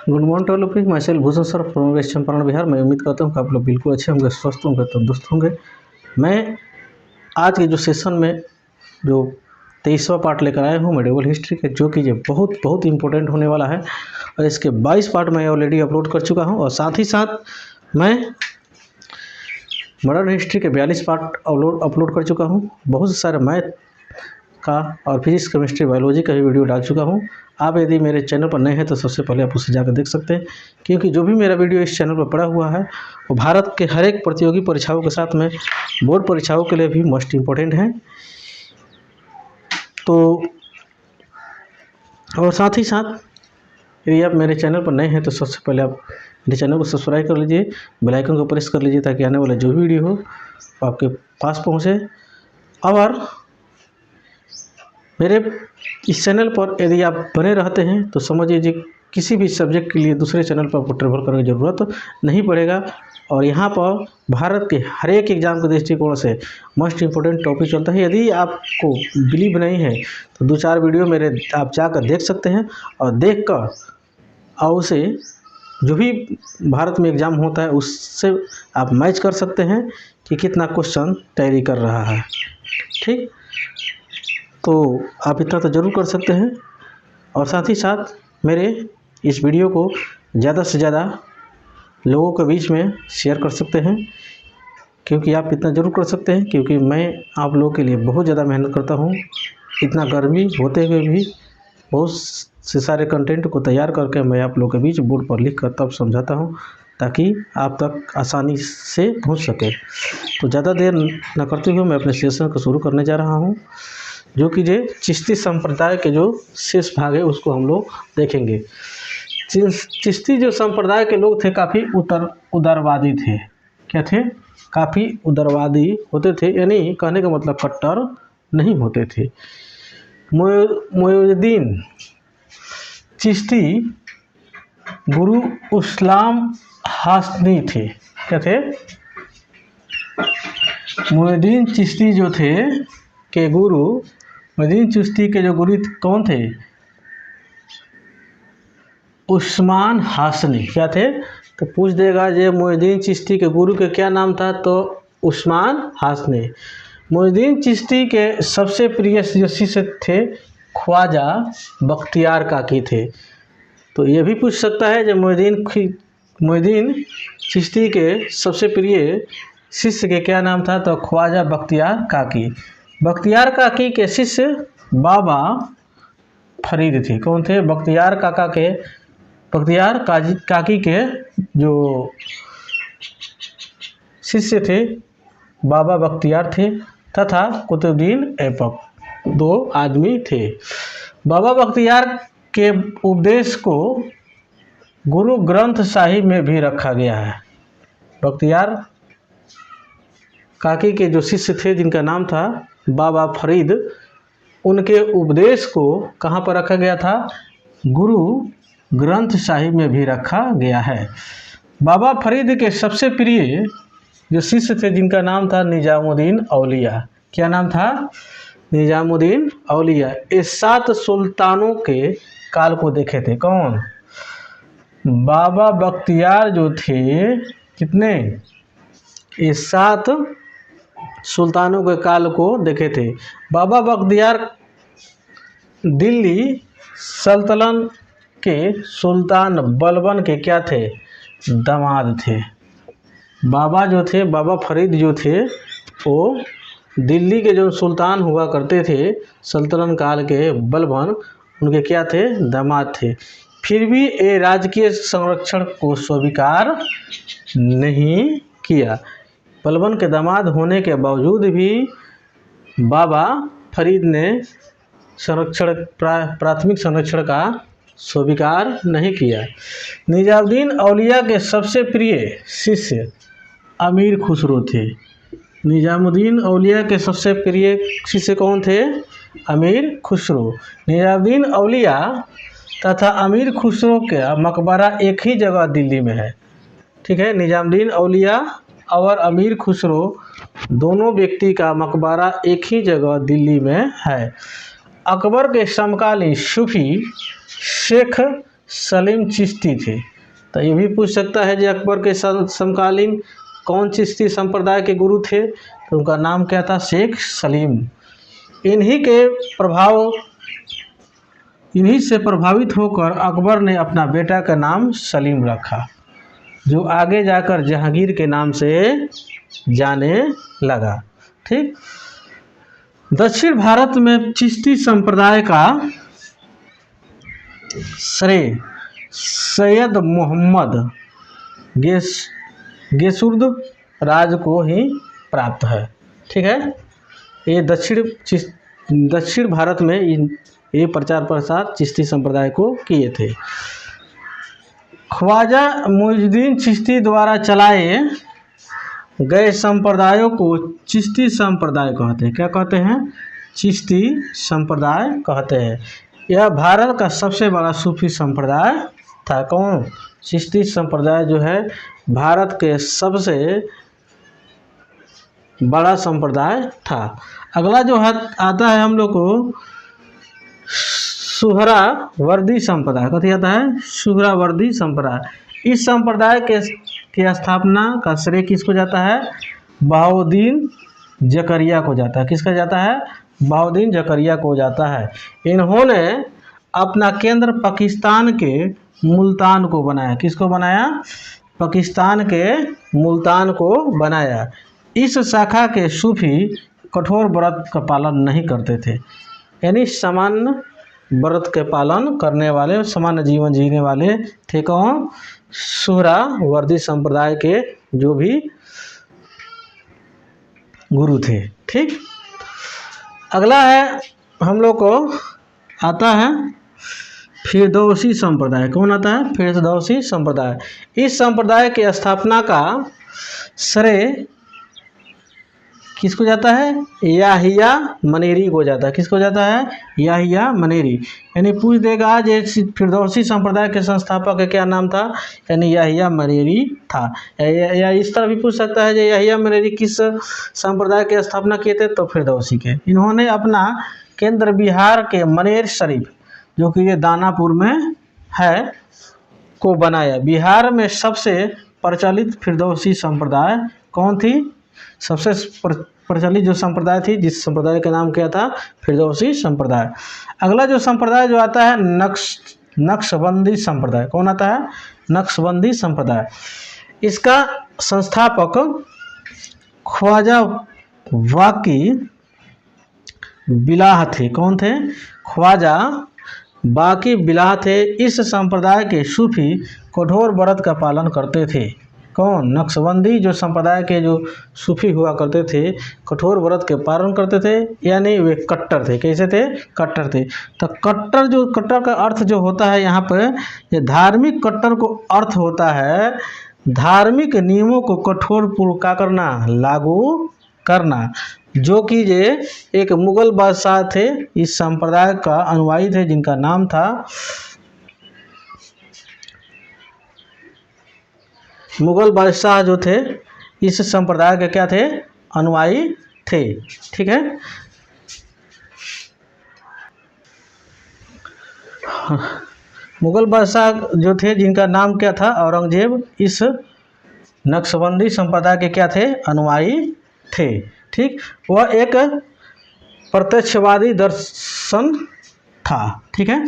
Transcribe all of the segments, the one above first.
Good morning to all of you. Myself Bhushan sir from West Champaran Bihar. मैं उम्मीद करता हूँ कि आप लोग बिल्कुल अच्छे होंगे, स्वस्थ होंगे, तंदुरुस्त होंगे। मैं आज के जो सेशन में जो 23वां पार्ट लेकर आया हूँ मेडिवल हिस्ट्री के, जो कि ये बहुत बहुत इंपॉर्टेंट होने वाला है। और इसके 22 पार्ट मैं ऑलरेडी अपलोड कर चुका हूँ, और साथ ही साथ मैं मॉडर्न हिस्ट्री के 42 पार्ट अपलोड कर चुका हूँ। बहुत सारे मैथ का और फिजिक्स, केमिस्ट्री, बायोलॉजी का भी वीडियो डाल चुका हूँ। आप यदि मेरे चैनल पर नए हैं तो सबसे पहले आप उसे जाकर देख सकते हैं, क्योंकि जो भी मेरा वीडियो इस चैनल पर पड़ा हुआ है वो भारत के हर एक प्रतियोगी परीक्षाओं के साथ में बोर्ड परीक्षाओं के लिए भी मोस्ट इम्पोर्टेंट है। तो और साथ ही साथ यदि आप मेरे चैनल पर नए हैं तो सबसे पहले आप मेरे चैनल को सब्सक्राइब कर लीजिए, बेल आइकन को प्रेस कर लीजिए, ताकि आने वाला जो भी वीडियो हो आपके पास पहुँचे। और मेरे इस चैनल पर यदि आप बने रहते हैं तो समझ लीजिए किसी भी सब्जेक्ट के लिए दूसरे चैनल पर आपको ट्रेवल करने की ज़रूरत नहीं पड़ेगा। और यहाँ पर भारत के हर एक एग्ज़ाम के दृष्टिकोण से मोस्ट इम्पोर्टेंट टॉपिक चलता है। यदि आपको बिलीव नहीं है तो 2-4 वीडियो मेरे आप जाकर देख सकते हैं, और देख कर और उसे जो भी भारत में एग्ज़ाम होता है उससे आप मैच कर सकते हैं कि कितना क्वेश्चन तैयारी कर रहा है। ठीक, तो आप इतना तो ज़रूर कर सकते हैं। और साथ ही साथ मेरे इस वीडियो को ज़्यादा से ज़्यादा लोगों के बीच में शेयर कर सकते हैं, क्योंकि आप इतना ज़रूर कर सकते हैं क्योंकि मैं आप लोगों के लिए बहुत ज़्यादा मेहनत करता हूँ। इतना गर्मी होते हुए भी बहुत से सारे कंटेंट को तैयार करके मैं आप लोगों के बीच बोर्ड पर लिख कर तब समझाता हूँ, ताकि आप तक आसानी से पहुँच सके। तो ज़्यादा देर न करते हुए मैं अपने सेशन को शुरू करने जा रहा हूँ, जो कि जो चिश्ती संप्रदाय के जो शेष भाग है उसको हम लोग देखेंगे। चिश्ती जो संप्रदाय के लोग थे काफ़ी उदारवादी थे। क्या थे? काफ़ी उदारवादी होते थे, यानी कहने का मतलब कट्टर नहीं होते थे। मोइनुद्दीन चिश्ती गुरु इस्लाम हाशमी थे। क्या थे? मोइनुद्दीन चिश्ती जो थे के गुरु, मोइनुद्दीन चिश्ती के जो गुरु कौन थे? उस्मान हाशमी। क्या थे? तो पूछ देगा ये मोइनुद्दीन चिश्ती के गुरु के क्या नाम था, तो उस्मान हाशमी। मोइनुद्दीन चिश्ती के सबसे प्रिय जो शिष्य थे ख्वाजा बख्तियार काकी थे। तो ये भी पूछ सकता है जो मोइनुद्दीन चिश्ती के सबसे प्रिय शिष्य के क्या नाम था, तो ख्वाजा बख्तियार काकी। बख्तियार काकी के शिष्य बाबा फरीद थे। कौन थे? बख्तियार काकी के जो शिष्य थे बाबा बख्तियार थे, तथा कुतुबुद्दीन ऐबक, 2 आदमी थे। बाबा बख्तियार के उपदेश को गुरु ग्रंथ साहिब में भी रखा गया है। बख्तियार काकी के जो शिष्य थे जिनका नाम था बाबा फरीद, उनके उपदेश को कहाँ पर रखा गया था? गुरु ग्रंथ साहिब में भी रखा गया है। बाबा फरीद के सबसे प्रिय जो शिष्य थे जिनका नाम था निजामुद्दीन औलिया। क्या नाम था? निजामुद्दीन औलिया। ये 7 सुल्तानों के काल को देखे थे। कौन? बाबा बख्तियार जो थे, कितने? ये 7 सुल्तानों के काल को देखे थे। बाबा बख्तियार दिल्ली सल्तनत के सुल्तान बलबन के क्या थे? दामाद थे। बाबा जो थे, बाबा फरीद जो थे, वो दिल्ली के जो सुल्तान हुआ करते थे सल्तनत काल के बलबन, उनके क्या थे? दामाद थे। फिर भी ये राजकीय संरक्षण को स्वीकार नहीं किया। बलबन के दामाद होने के बावजूद भी बाबा फरीद ने प्राथमिक संरक्षण का स्वीकार नहीं किया। निजामुद्दीन औलिया के सबसे प्रिय शिष्य अमीर खुसरो थे। निजामुद्दीन औलिया के सबसे प्रिय शिष्य कौन थे? अमीर खुसरो। निजामुद्दीन औलिया तथा अमीर खुसरो का मकबरा एक ही जगह दिल्ली में है। ठीक है, निजामुद्दीन औलिया और अमीर खुसरो दोनों व्यक्ति का मकबरा एक ही जगह दिल्ली में है। अकबर के समकालीन सूफी शेख सलीम चिश्ती थे। तो ये भी पूछ सकता है कि अकबर के समकालीन कौन चिश्ती संप्रदाय के गुरु थे, तो उनका नाम क्या था, शेख सलीम। इन्हीं से प्रभावित होकर अकबर ने अपना बेटा का नाम सलीम रखा, जो आगे जाकर जहांगीर के नाम से जाने लगा। ठीक। दक्षिण भारत में चिश्ती संप्रदाय का श्रेय सैयद मोहम्मद गेसुर्द राज को ही प्राप्त है। ठीक है। ये दक्षिण भारत में ये प्रचार प्रसार चिश्ती संप्रदाय को किए थे। ख्वाजा मुइजुद्दीन चिश्ती द्वारा चलाए गए संप्रदायों को चिश्ती संप्रदाय कहते हैं। क्या कहते हैं? चिश्ती संप्रदाय कहते हैं। यह भारत का सबसे बड़ा सूफी संप्रदाय था। कौन? चिश्ती संप्रदाय जो है भारत के सबसे बड़ा संप्रदाय था। अगला जो आता है हम लोग को सुहरावर्दी संप्रदाय। कथी आता है? सुहरावर्दी संप्रदाय। इस संप्रदाय की स्थापना का श्रेय किसको जाता है? बहाउद्दीन जकरिया को जाता है। किसका जाता है? बहाउद्दीन जकरिया को जाता है। इन्होंने अपना केंद्र पाकिस्तान के मुल्तान को बनाया। किसको बनाया? पाकिस्तान के मुल्तान को बनाया। इस शाखा के सूफी कठोर व्रत का पालन नहीं करते थे, यानी सामान्य व्रत के पालन करने वाले, सामान्य जीवन जीने वाले थे। कौन? सुहरावर्दी संप्रदाय के जो भी गुरु थे। ठीक। अगला है हम लोग को आता है फिरदौसी संप्रदाय। कौन आता है? फिरदौसी संप्रदाय। इस संप्रदाय के स्थापना का श्रेय किसको जाता है? याहिया मनेरी को जाता है। किसको जाता है? याहिया मनेरी। यानी पूछ देगा जे फिरदौसी संप्रदाय के संस्थापक का क्या नाम था, यानी याहिया मनेरी था। या इस तरह भी पूछ सकता है जे याहिया मनेरी किस संप्रदाय की स्थापना किए थे, तो फिरदौसी के। इन्होंने अपना केंद्र बिहार के मनेर शरीफ, जो कि ये दानापुर में है, को बनाया। बिहार में सबसे प्रचलित फिरदौसी संप्रदाय कौन थी? सबसे प्रचलित जो संप्रदाय थी, जिस संप्रदाय का नाम क्या था? फिरदौसी संप्रदाय। अगला जो संप्रदाय जो आता है नक्शबंदी संप्रदाय। कौन आता है? नक्शबंदी संप्रदाय। इसका संस्थापक ख्वाजा बाकी बिलाह थे। कौन थे? ख्वाजा बाकी बिलाह थे। इस संप्रदाय के सूफी कठोर व्रत का पालन करते थे। कौन? नक्शबंदी जो संप्रदाय के जो सूफी हुआ करते थे, कठोर व्रत के पालन करते थे, यानी वे कट्टर थे। कैसे थे? कट्टर थे। तो कट्टर का अर्थ जो होता है यहाँ पर, ये धार्मिक कट्टर को अर्थ होता है धार्मिक नियमों को कठोर पूर्वक क्या करना? लागू करना। जो कि ये एक मुगल बादशाह थे, इस संप्रदाय का अनुयायी थे, जिनका नाम था मुगल बादशाह जो थे इस संप्रदाय के क्या थे? अनुयायी थे। ठीक है। मुगल बादशाह जो थे जिनका नाम क्या था? औरंगजेब, इस नक्शबंदी संप्रदाय के क्या थे? अनुयायी थे। ठीक। वह एक प्रत्यक्षवादी दर्शन था। ठीक है।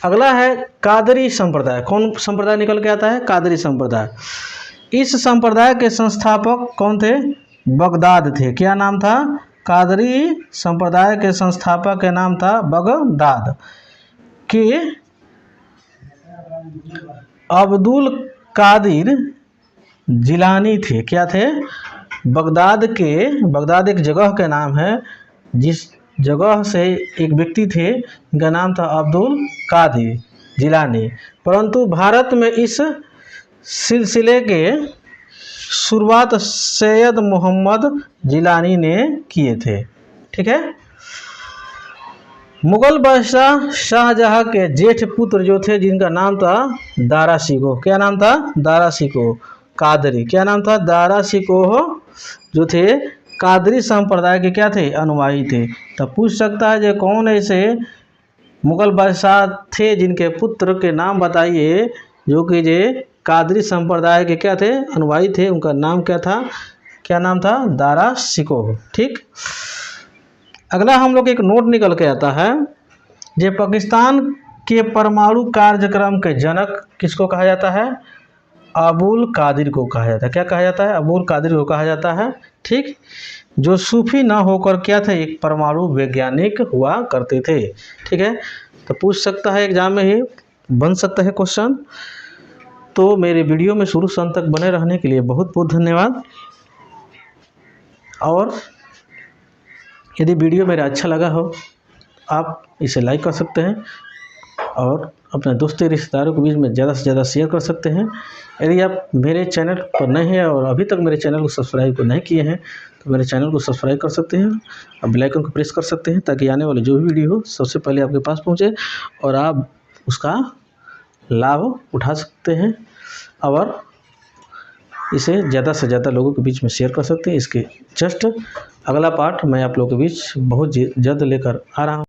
अगला है कादरी संप्रदाय। कौन संप्रदाय निकल के आता है? कादरी संप्रदाय। इस संप्रदाय के संस्थापक कौन थे? बगदाद थे। क्या नाम था? कादरी संप्रदाय के संस्थापक का नाम था बगदाद के अब्दुल कादिर जिलानी थे। क्या थे? बगदाद एक जगह का नाम है, जिस जगह से एक व्यक्ति थे, जिनका नाम था अब्दुल कादिर जिलानी। परंतु भारत में इस सिलसिले के शुरुआत सैयद मोहम्मद जिलानी ने किए थे। ठीक है। मुगल बादशाह शाहजहां के जेठ पुत्र जो थे, जिनका नाम था दारा शिकोह। क्या नाम था? दारा शिकोह कादरी। क्या नाम था? दारा शिकोह जो थे कादरी संप्रदाय के क्या थे? अनुयायी थे। तो पूछ सकता है जो कौन ऐसे मुगल बादशाह थे जिनके पुत्र के नाम बताइए, जो कि जे कादरी संप्रदाय के क्या थे, अनुयायी थे। उनका नाम क्या था, क्या नाम था, दारा शिकोह। ठीक। अगला हम लोग एक नोट निकल के आता है, जे पाकिस्तान के परमाणु कार्यक्रम के जनक किसको कहा जाता है, अबुल कादिर को कहा जाता है। क्या कहा जाता है, अबुल कादिर को कहा जाता है। ठीक। जो सूफी ना होकर क्या थे, एक परमाणु वैज्ञानिक हुआ करते थे। ठीक है, तो पूछ सकता है एग्जाम में, ही बन सकता है क्वेश्चन। तो मेरे वीडियो में शुरू से अंत तक बने रहने के लिए बहुत बहुत धन्यवाद। और यदि वीडियो मेरा अच्छा लगा हो, आप इसे लाइक कर सकते हैं और अपने दोस्तों रिश्तेदारों के बीच में ज़्यादा से ज़्यादा शेयर कर सकते हैं। यदि आप मेरे चैनल पर नए हैं और अभी तक मेरे चैनल को सब्सक्राइब को नहीं किए हैं, तो मेरे चैनल को सब्सक्राइब कर सकते हैं और बेल आइकन को प्रेस कर सकते हैं, ताकि आने वाले जो भी वीडियो हो सबसे पहले आपके पास पहुंचे और आप उसका लाभ उठा सकते हैं और इसे ज़्यादा से ज़्यादा लोगों के बीच में शेयर कर सकते हैं। इसके जस्ट अगला पार्ट मैं आप लोगों के बीच बहुत जल्द लेकर आ रहा हूँ।